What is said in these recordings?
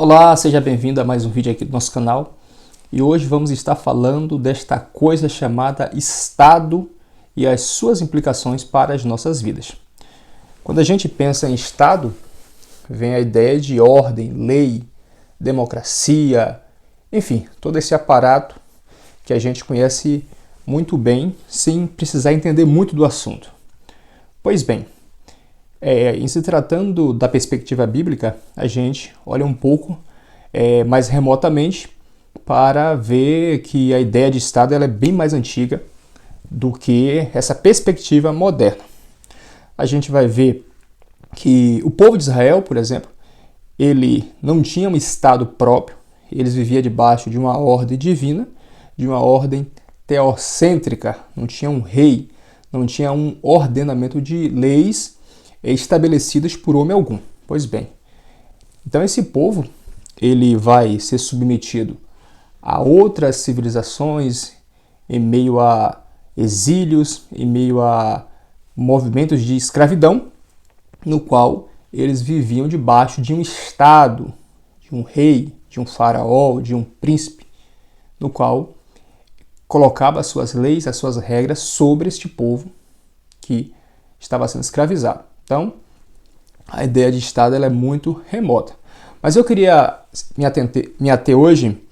Olá, seja bem-vindo a mais um vídeo aqui do nosso canal. E hoje vamos estar falando desta coisa chamada Estado e as suas implicações para as nossas vidas. Quando a gente pensa em Estado, vem a ideia de ordem, lei, democracia, enfim, todo esse aparato que a gente conhece muito bem, sem precisar entender muito do assunto. Pois bem, em se tratando da perspectiva bíblica, a gente olha um pouco mais remotamente para ver que a ideia de Estado ela é bem mais antiga do que essa perspectiva moderna. A gente vai ver que o povo de Israel, por exemplo, ele não tinha um Estado próprio, eles viviam debaixo de uma ordem divina, de uma ordem teocêntrica, não tinha um rei, não tinha um ordenamento de leis estabelecidas por homem algum. Pois bem, então esse povo ele vai ser submetido a outras civilizações em meio a exílios, em meio a movimentos de escravidão, no qual eles viviam debaixo de um estado, de um rei, de um faraó, de um príncipe, no qual colocava as suas leis, as suas regras sobre este povo que estava sendo escravizado. Então, a ideia de Estado ela é muito remota. Mas eu queria me ater hoje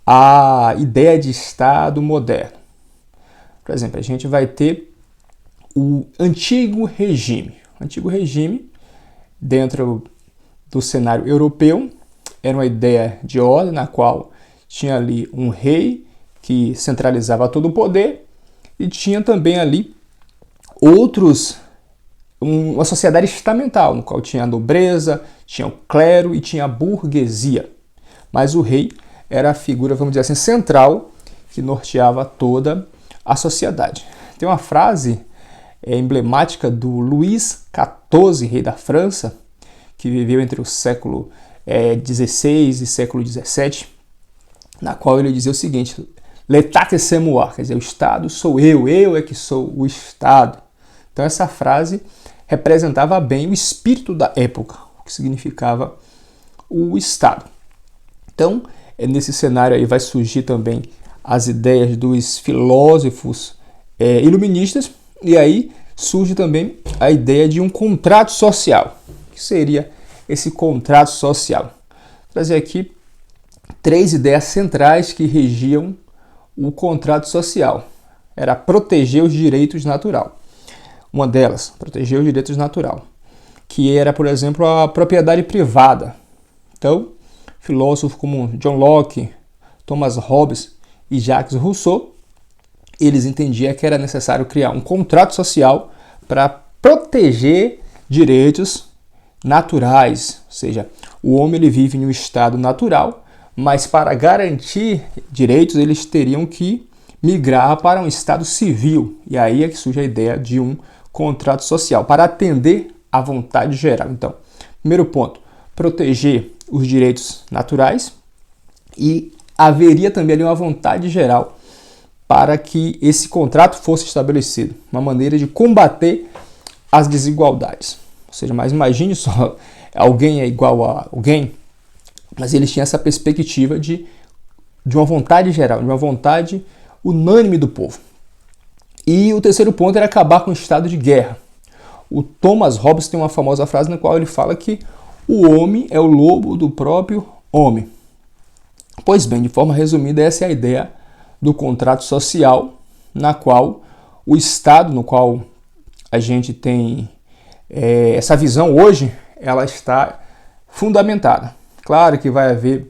à ideia de Estado moderno. Por exemplo, a gente vai ter o antigo regime. O antigo regime, dentro do cenário europeu, era uma ideia de ordem na qual tinha ali um rei que centralizava todo o poder e tinha também ali uma sociedade estamental, no qual tinha a nobreza, tinha o clero e tinha a burguesia. Mas o rei era a figura, vamos dizer assim, central que norteava toda a sociedade. Tem uma frase emblemática do Luís XIV, rei da França, que viveu entre o século XVI e século XVII, na qual ele dizia o seguinte: L'État c'est moi, quer dizer, o Estado sou eu é que sou o Estado. Então essa frase representava bem o espírito da época, o que significava o Estado. Então, nesse cenário aí vai surgir também as ideias dos filósofos iluministas, e aí surge também a ideia de um contrato social. O que seria esse contrato social? Vou trazer aqui 3 ideias centrais que regiam o contrato social. Era proteger os direitos naturais. Uma delas, proteger os direitos naturais, que era, por exemplo, a propriedade privada. Então, filósofos como John Locke, Thomas Hobbes e Jacques Rousseau, eles entendiam que era necessário criar um contrato social para proteger direitos naturais, ou seja, o homem ele vive em um estado natural, mas para garantir direitos eles teriam que migrar para um estado civil, e aí é que surge a ideia de um contrato social, para atender à vontade geral. Então, primeiro ponto, proteger os direitos naturais, e haveria também ali uma vontade geral para que esse contrato fosse estabelecido, uma maneira de combater as desigualdades. Ou seja, mas imagine só, alguém é igual a alguém, mas eles tinham essa perspectiva de uma vontade geral, de uma vontade unânime do povo. E o terceiro ponto era acabar com o estado de guerra. O Thomas Hobbes tem uma famosa frase na qual ele fala que o homem é o lobo do próprio homem. Pois bem, de forma resumida, essa é a ideia do contrato social, na qual o Estado, no qual a gente tem essa visão hoje, ela está fundamentada. Claro que vai haver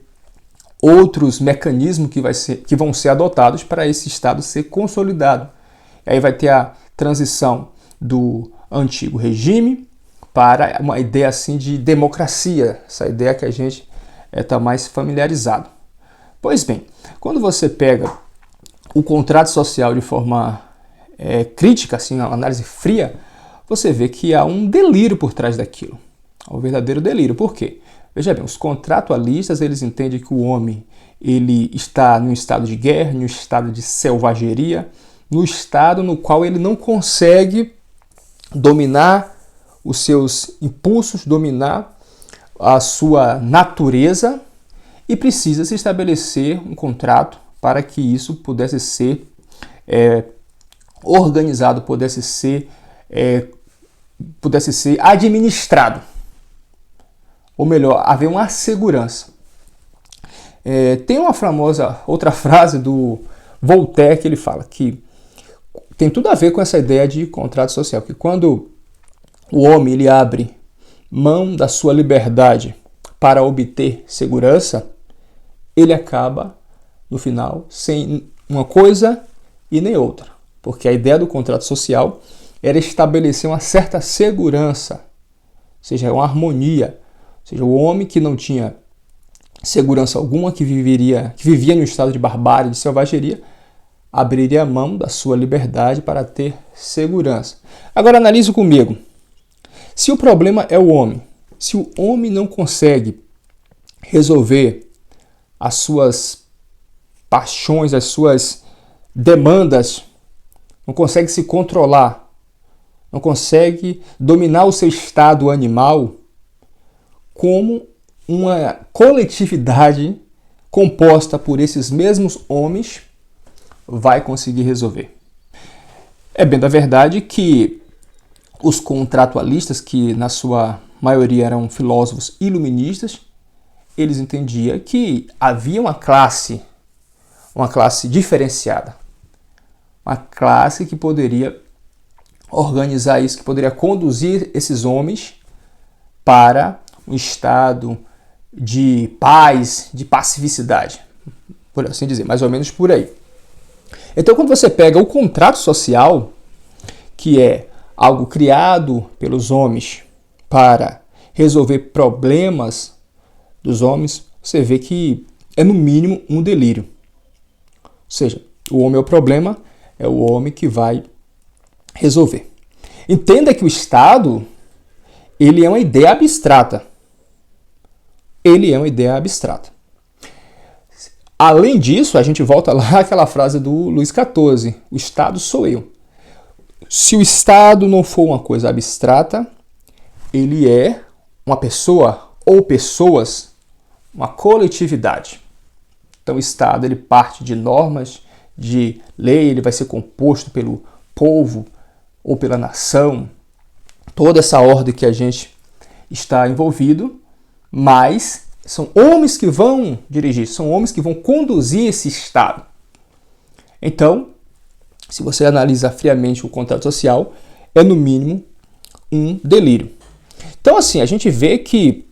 outros mecanismos que vão ser adotados para esse Estado ser consolidado. Aí vai ter a transição do antigo regime para uma ideia assim de democracia, essa ideia que a gente está mais familiarizado. Pois bem, quando você pega o contrato social de forma crítica, assim, uma análise fria, você vê que há um delírio por trás daquilo. Há um verdadeiro delírio. Por quê? Veja bem, os contratualistas eles entendem que o homem ele está num estado de guerra, num estado de selvageria, no estado no qual ele não consegue dominar os seus impulsos, dominar a sua natureza e precisa se estabelecer um contrato para que isso pudesse ser organizado, pudesse ser administrado. Ou melhor, haver uma segurança. Tem uma famosa outra frase do Voltaire que ele fala que tem tudo a ver com essa ideia de contrato social, que quando o homem ele abre mão da sua liberdade para obter segurança, ele acaba, no final, sem uma coisa e nem outra. Porque a ideia do contrato social era estabelecer uma certa segurança, ou seja, uma harmonia. Ou seja, o homem que não tinha segurança alguma, que vivia no estado de barbárie, de selvageria, abriria a mão da sua liberdade para ter segurança. Agora analise comigo. Se o problema é o homem, se o homem não consegue resolver as suas paixões, as suas demandas, não consegue se controlar, não consegue dominar o seu estado animal, como uma coletividade composta por esses mesmos homens vai conseguir resolver? É bem da verdade que os contratualistas, que na sua maioria eram filósofos iluministas, eles entendiam que havia uma classe diferenciada, uma classe que poderia organizar isso, que poderia conduzir esses homens para um estado de paz, de pacificidade, por assim dizer, mais ou menos por aí. Então, quando você pega o contrato social, que é algo criado pelos homens para resolver problemas dos homens, você vê que é no mínimo um delírio. Ou seja, o homem é o problema, é o homem que vai resolver. Entenda que o Estado, ele é uma ideia abstrata. Ele é uma ideia abstrata. Além disso, a gente volta lá àquela frase do Luís XIV, o Estado sou eu. Se o Estado não for uma coisa abstrata, ele é uma pessoa ou pessoas, uma coletividade. Então o Estado ele parte de normas, de lei, ele vai ser composto pelo povo ou pela nação, toda essa ordem que a gente está envolvido, mas são homens que vão dirigir, são homens que vão conduzir esse Estado. Então, se você analisar friamente o contrato social, é no mínimo um delírio. Então, assim, a gente vê que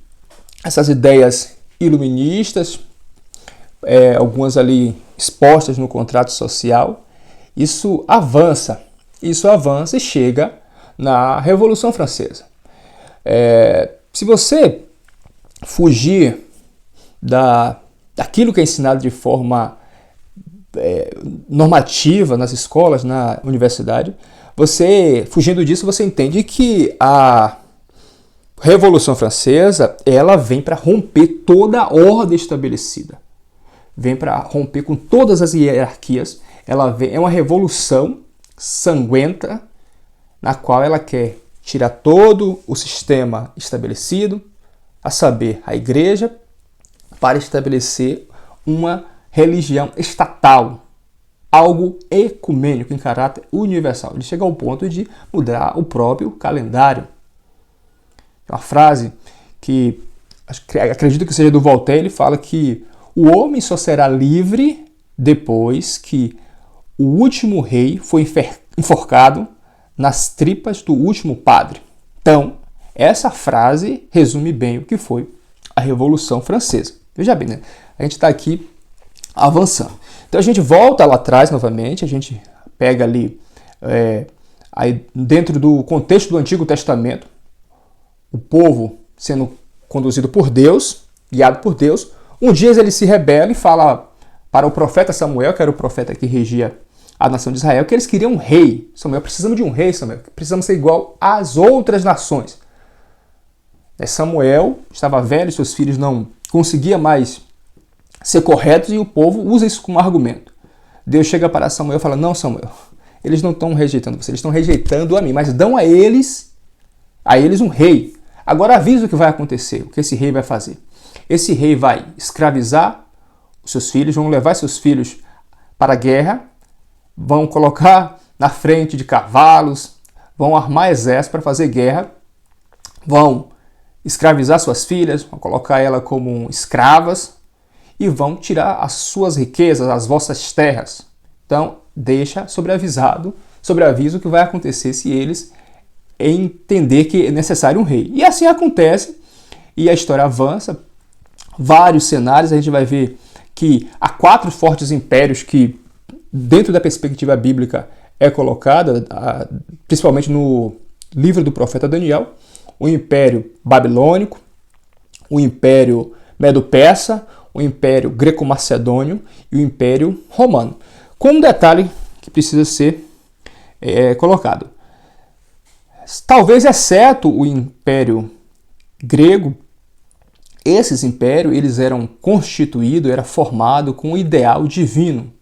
essas ideias iluministas, algumas ali expostas no contrato social, isso avança e chega na Revolução Francesa. Se você fugir daquilo que é ensinado de forma normativa nas escolas, na universidade, fugindo disso, você entende que a Revolução Francesa, ela vem para romper toda a ordem estabelecida, vem para romper com todas as hierarquias. É uma revolução sanguenta, na qual ela quer tirar todo o sistema estabelecido, a saber, a igreja, para estabelecer uma religião estatal, algo ecumênico em caráter universal. Ele chega ao ponto de mudar o próprio calendário. É uma frase que acredito que seja do Voltaire. Ele fala que o homem só será livre depois que o último rei foi enforcado nas tripas do último padre. Então, essa frase resume bem o que foi a Revolução Francesa. Veja bem, né? A gente está aqui avançando. Então a gente volta lá atrás novamente, a gente pega ali, aí dentro do contexto do Antigo Testamento, o povo sendo conduzido por Deus, guiado por Deus. Um dia ele se rebela e fala para o profeta Samuel, que era o profeta que regia a nação de Israel, que eles queriam um rei. Samuel, precisamos de um rei, Samuel. Precisamos ser igual às outras nações. Samuel estava velho, seus filhos não conseguiam mais ser corretos e o povo usa isso como argumento. Deus chega para Samuel e fala, não, Samuel, eles não estão rejeitando você, eles estão rejeitando a mim, mas dão a eles um rei. Agora avisa o que vai acontecer, o que esse rei vai fazer. Esse rei vai escravizar os seus filhos, vão levar seus filhos para a guerra, vão colocar na frente de cavalos, vão armar exército para fazer guerra, vão escravizar suas filhas, vão colocar elas como escravas e vão tirar as suas riquezas, as vossas terras. Então, deixa sobre aviso o que vai acontecer se eles entender que é necessário um rei. E assim acontece, e a história avança, vários cenários, a gente vai ver que há 4 fortes impérios que, dentro da perspectiva bíblica, é colocada, principalmente no livro do profeta Daniel: o Império Babilônico, o Império Medo-Persa, o Império Greco-Macedônio e o Império Romano. Com um detalhe que precisa ser colocado. Talvez, exceto o Império Grego, esses impérios eles eram constituídos, era formado com um ideal divino,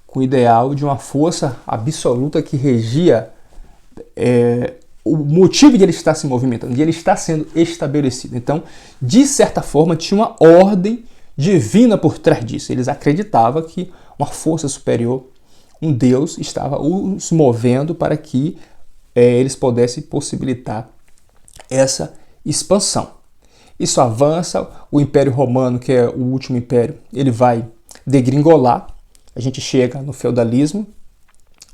com o ideal de uma força absoluta que regia o motivo de ele estar se movimentando, de ele estar sendo estabelecido. Então, de certa forma, tinha uma ordem divina por trás disso. Eles acreditavam que uma força superior, um Deus, estava os movendo para que eles pudessem possibilitar essa expansão. Isso avança, o Império Romano, que é o último império, ele vai degringolar. A gente chega no feudalismo.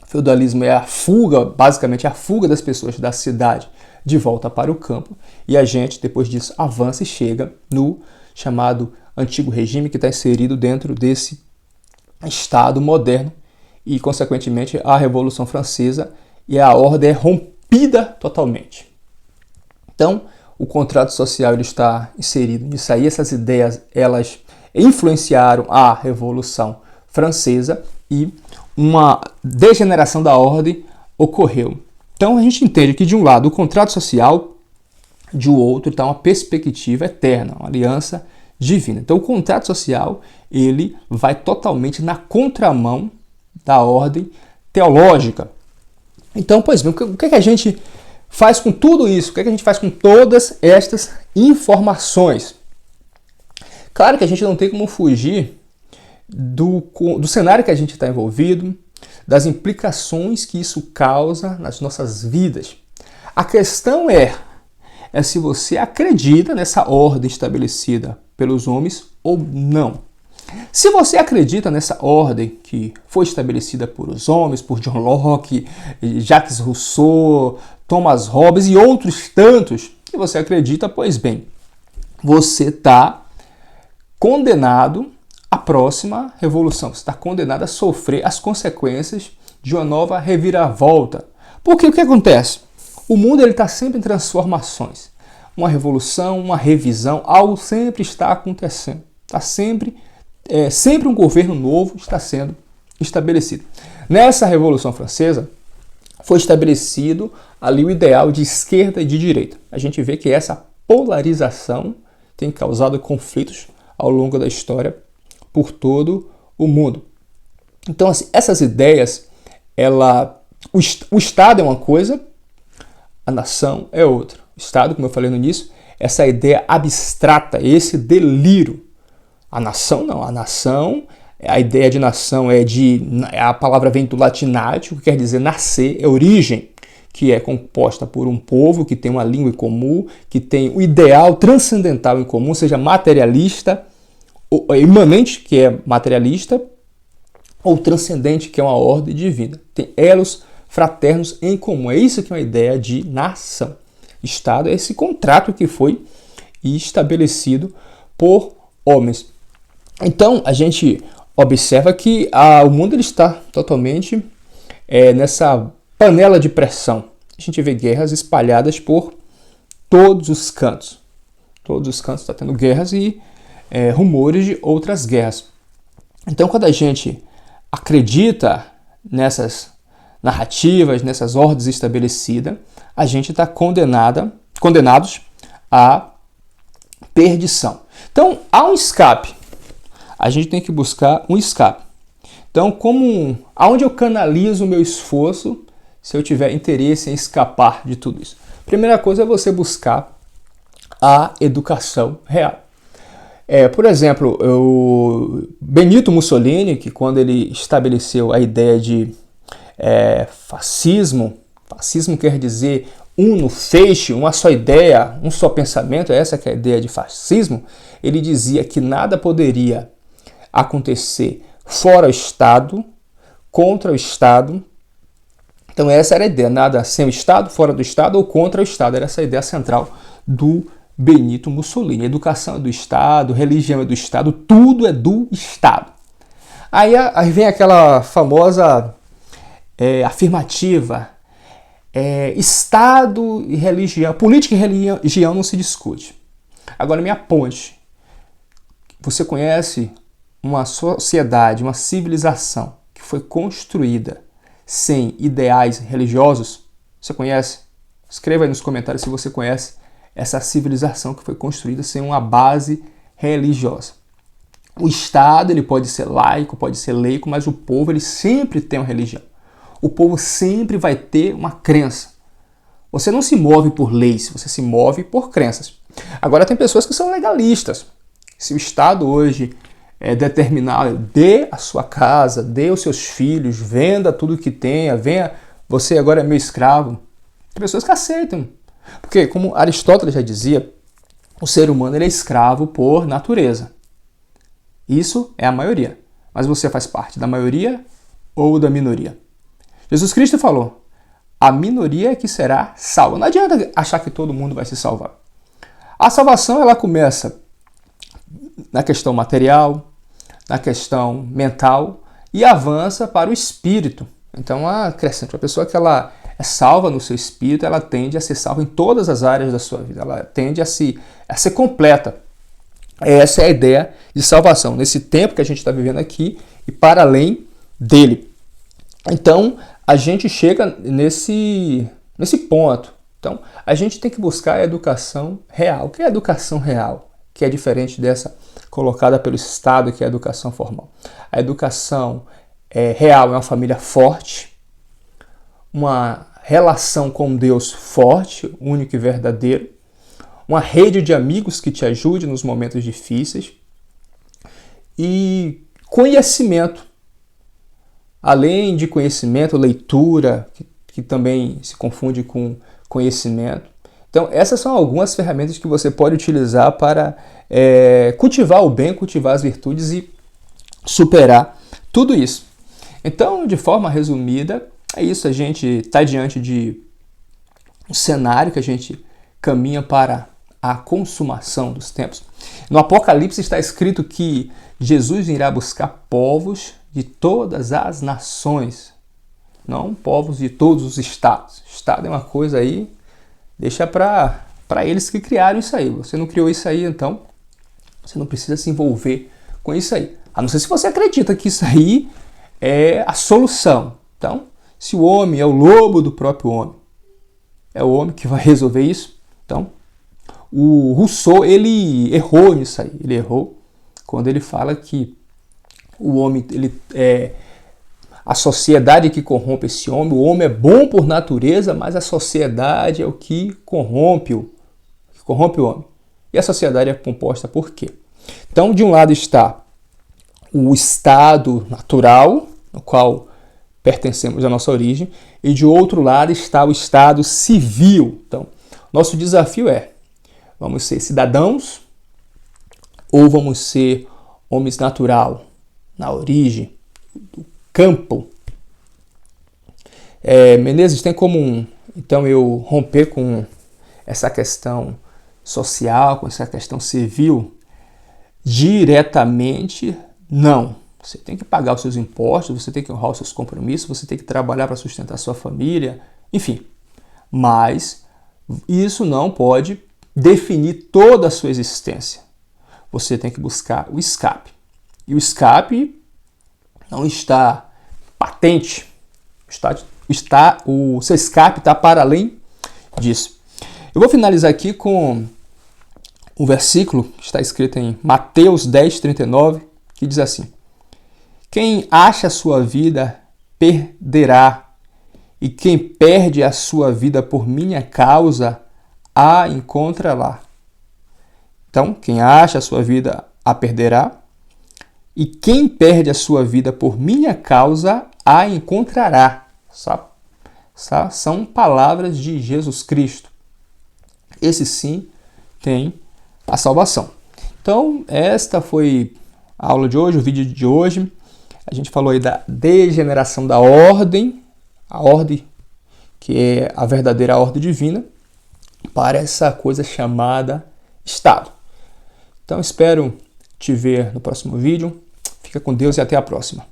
O feudalismo é a fuga, basicamente a fuga das pessoas da cidade de volta para o campo. E a gente, depois disso, avança e chega no chamado Antigo Regime, que está inserido dentro desse Estado moderno. E, consequentemente, a Revolução Francesa, e a ordem é rompida totalmente. Então, o contrato social ele está inserido nisso aí. Essas ideias elas influenciaram a Revolução Francesa e uma degeneração da ordem ocorreu. Então a gente entende que de um lado o contrato social, de outro está uma perspectiva eterna, uma aliança divina. Então o contrato social ele vai totalmente na contramão da ordem teológica. Então, pois bem, o que a gente faz com tudo isso? O que a gente faz com todas estas informações? Claro que a gente não tem como fugir do cenário que a gente está envolvido, das implicações que isso causa nas nossas vidas. A questão é se você acredita nessa ordem estabelecida pelos homens ou não. Se você acredita nessa ordem que foi estabelecida por os homens, por John Locke, Jacques Rousseau, Thomas Hobbes e outros tantos, se você acredita, pois bem, você está condenado à próxima revolução. Você está condenado a sofrer as consequências de uma nova reviravolta. Porque o que acontece? O mundo está sempre em transformações. Uma revolução, uma revisão, algo sempre está acontecendo. Está sempre um governo novo está sendo estabelecido. Nessa Revolução Francesa, foi estabelecido ali o ideal de esquerda e de direita. A gente vê que essa polarização tem causado conflitos ao longo da história por todo o mundo. Então, assim, essas ideias, o Estado é uma coisa, a nação é outra. O Estado, como eu falei no início, essa ideia abstrata, esse delírio. A nação não, a ideia de nação a palavra vem do latinático, que quer dizer nascer, é origem, que é composta por um povo que tem uma língua em comum, que tem o ideal transcendental em comum, seja materialista, ou imanente, que é materialista, ou transcendente, que é uma ordem divina. Tem elos fraternos em comum. É isso que é uma ideia de nação. Estado é esse contrato que foi estabelecido por homens. Então, a gente observa que o mundo ele está totalmente nessa panela de pressão. A gente vê guerras espalhadas por todos os cantos. Todos os cantos está tendo guerras e rumores de outras guerras. Então, quando a gente acredita nessas narrativas, nessas ordens estabelecidas, a gente está condenados à perdição. Então, há um escape. A gente tem que buscar um escape. Então, aonde eu canalizo o meu esforço se eu tiver interesse em escapar de tudo isso? Primeira coisa é você buscar a educação real. Por exemplo, o Benito Mussolini, que quando ele estabeleceu a ideia de fascismo, fascismo quer dizer uno, feixe, uma só ideia, um só pensamento, essa que é a ideia de fascismo, ele dizia que nada poderia acontecer fora o Estado, contra o Estado. Então essa era a ideia, nada sem o Estado, fora do Estado ou contra o Estado, era essa a ideia central do Benito Mussolini. Educação é do Estado, religião é do Estado, tudo é do Estado. Aí vem aquela famosa afirmativa, Estado e religião, política e religião não se discute. Agora me aponte, você conhece uma sociedade, uma civilização que foi construída sem ideais religiosos? Você conhece? Escreva aí nos comentários se você conhece essa civilização que foi construída sem uma base religiosa. O Estado ele pode ser laico, pode ser leico, mas o povo ele sempre tem uma religião. O povo sempre vai ter uma crença. Você não se move por leis, você se move por crenças. Agora tem pessoas que são legalistas. Se o Estado hoje determinar, dê a sua casa, dê os seus filhos, venda tudo que tenha, venha, você agora é meu escravo. Tem pessoas que aceitam. Porque, como Aristóteles já dizia, o ser humano ele é escravo por natureza. Isso é a maioria. Mas você faz parte da maioria ou da minoria? Jesus Cristo falou, a minoria é que será salva. Não adianta achar que todo mundo vai se salvar. A salvação ela começa na questão material, na questão mental e avança para o espírito. Então, acrescenta, a pessoa que ela é salva no seu espírito, ela tende a ser salva em todas as áreas da sua vida. Ela tende a ser completa. Essa é a ideia de salvação, nesse tempo que a gente está vivendo aqui e para além dele. Então, a gente chega nesse ponto. Então, a gente tem que buscar a educação real. O que é a educação real? Que é diferente dessa colocada pelo Estado, que é a educação formal. A educação real é uma família forte, uma relação com Deus forte, único e verdadeiro, uma rede de amigos que te ajude nos momentos difíceis e conhecimento. Além de conhecimento, leitura, que também se confunde com conhecimento. Então, essas são algumas ferramentas que você pode utilizar para cultivar o bem, cultivar as virtudes e superar tudo isso. Então, de forma resumida, é isso. A gente está diante de um cenário que a gente caminha para a consumação dos tempos. No Apocalipse está escrito que Jesus irá buscar povos de todas as nações, não povos de todos os estados. Estado é uma coisa aí, deixa para eles que criaram isso aí. Você não criou isso aí, então você não precisa se envolver com isso aí. A não ser se você acredita que isso aí é a solução. Então, se o homem é o lobo do próprio homem, é o homem que vai resolver isso. Então, o Rousseau, ele errou nisso aí. Ele errou quando ele fala que o homem, a sociedade que corrompe esse homem. O homem é bom por natureza, mas a sociedade é o que corrompe o homem. E a sociedade é composta por quê? Então, de um lado está o estado natural, no qual pertencemos à nossa origem, e de outro lado está o estado civil. Então, nosso desafio vamos ser cidadãos ou vamos ser homens natural, na origem, do campo? Menezes, tem como então eu romper com essa questão social, com essa questão civil? Diretamente, não. Você tem que pagar os seus impostos, você tem que honrar os seus compromissos, você tem que trabalhar para sustentar a sua família, enfim. Mas isso não pode definir toda a sua existência. Você tem que buscar o escape. E o escape não está patente. O seu escape está para além disso. Eu vou finalizar aqui com um versículo que está escrito em Mateus 10:39, que diz assim: quem acha a sua vida, perderá, e quem perde a sua vida por minha causa, a encontrará. Então, quem acha a sua vida, a perderá, e quem perde a sua vida por minha causa a encontrará. São palavras de Jesus Cristo. Esse sim tem a salvação. Então, esta foi a aula de hoje, o vídeo de hoje. A gente falou aí da degeneração da ordem, a ordem que é a verdadeira ordem divina, para essa coisa chamada Estado. Então, espero te ver no próximo vídeo. Fica com Deus e até a próxima.